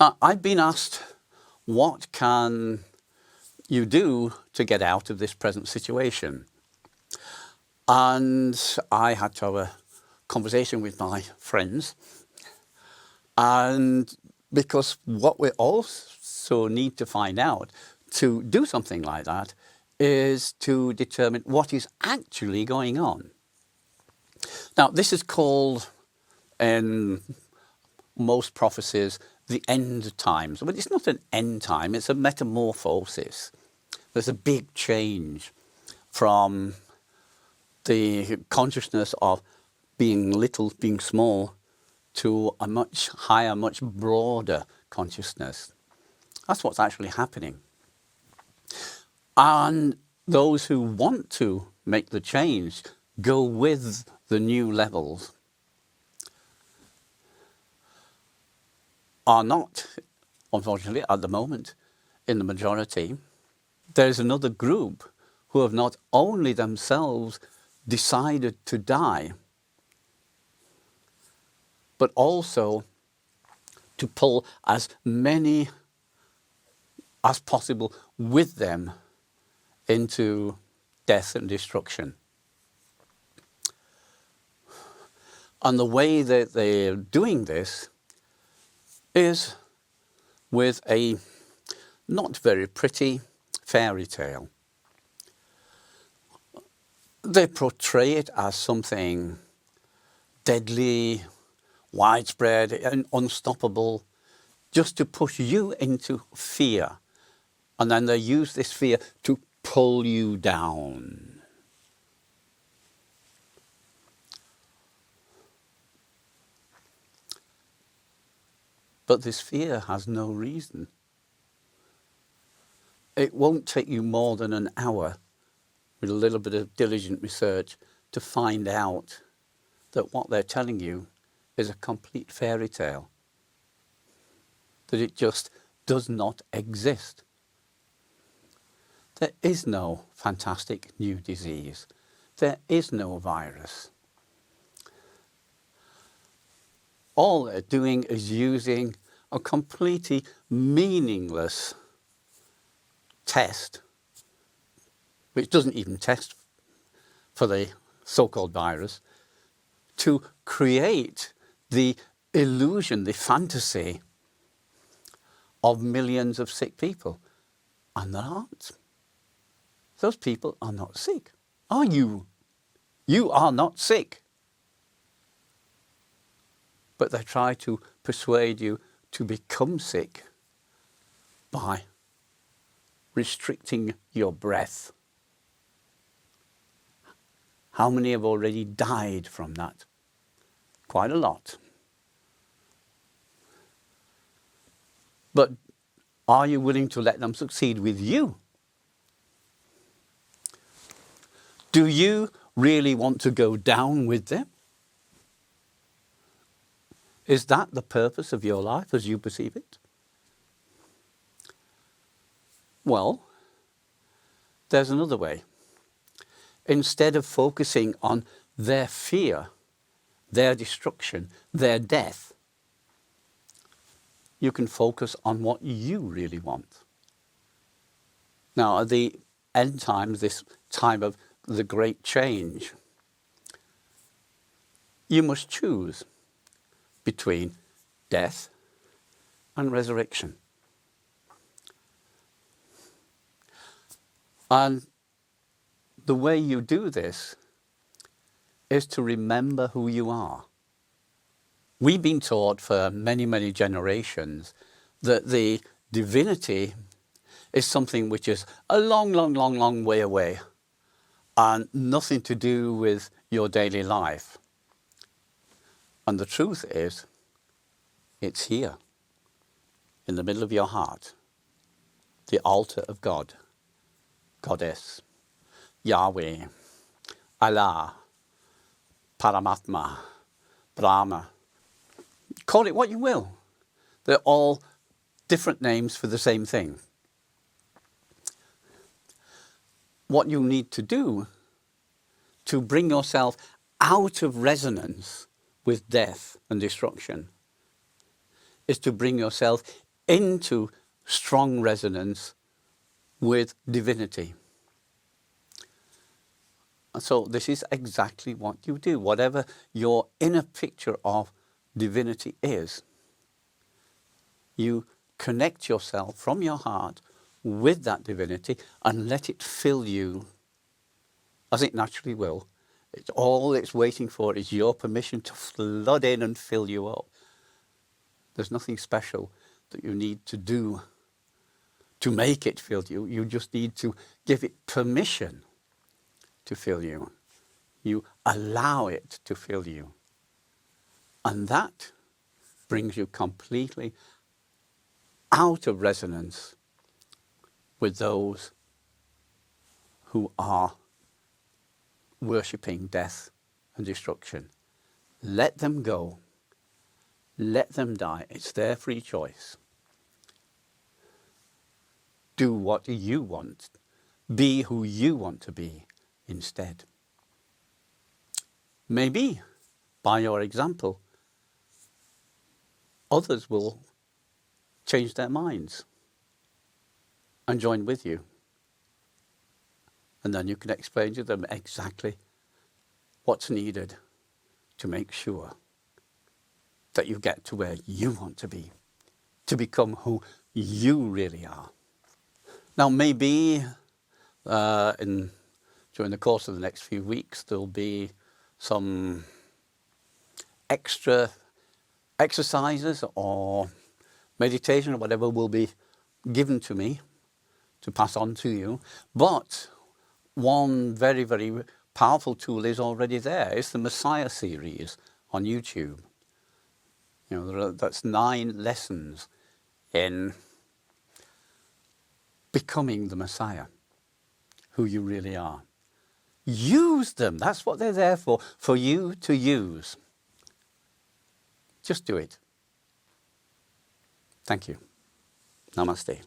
I've been asked, what can you do to get out of this present situation? And I had to have a conversation with my friends. And because what we also need to find out to do something like that is to determine what is actually going on. Now, this is called, in most prophecies, the end times. But it's not an end time, it's a metamorphosis. There's a big change from the consciousness of being little, being small, to a much higher, much broader consciousness. That's what's actually happening. And those who want to make the change go with the new levels are not, unfortunately, at the moment, in the majority. There's another group who have not only themselves decided to die, but also to pull as many as possible with them into death and destruction. And the way that they're doing this is with a not very pretty fairy tale. They portray it as something deadly, widespread and unstoppable, just to push you into fear. And then they use this fear to pull you down. But this fear has no reason. It won't take you more than an hour with a little bit of diligent research to find out that what they're telling you is a complete fairy tale. That it just does not exist. There is no fantastic new disease. There is no virus. All they're doing is using a completely meaningless test, which doesn't even test for the so-called virus, to create the illusion, the fantasy of millions of sick people. And there aren't. Those people are not sick. Are you? You are not sick. But they try to persuade you to become sick by restricting your breath. How many have already died from that? Quite a lot. But are you willing to let them succeed with you? Do you really want to go down with them? Is that the purpose of your life as you perceive it? Well, there's another way. Instead of focusing on their fear, their destruction, their death, you can focus on what you really want. Now, at the end times, this time of the great change, you must choose between death and resurrection. And the way you do this is to remember who you are. We've been taught for many, many generations that the divinity is something which is a long, long, long, long way away and nothing to do with your daily life. And the truth is, it's here, in the middle of your heart, the altar of God, Goddess, Yahweh, Allah, Paramatma, Brahma. Call it what you will. They're all different names for the same thing. What you need to do to bring yourself out of resonance with death and destruction is to bring yourself into strong resonance with divinity. And so this is exactly what you do. Whatever your inner picture of divinity is, you connect yourself from your heart with that divinity and let it fill you as it naturally will. All it's waiting for is your permission to flood in and fill you up. There's nothing special that you need to do to make it fill you. You just need to give it permission to fill you. You allow it to fill you. And that brings you completely out of resonance with those who are worshipping death and destruction. Let them go. Let them die. It's their free choice. Do what you want. Be who you want to be instead. Maybe, by your example, others will change their minds and join with you. And then you can explain to them exactly what's needed to make sure that you get to where you want to be, to become who you really are. Now, maybe during the course of the next few weeks, there'll be some extra exercises or meditation or whatever will be given to me to pass on to you. But one very, very powerful tool is already there. It's the Messiah series on YouTube. You know, that's 9 lessons in becoming the Messiah, who you really are. Use them. That's what they're there for you to use. Just do it. Thank you. Namaste.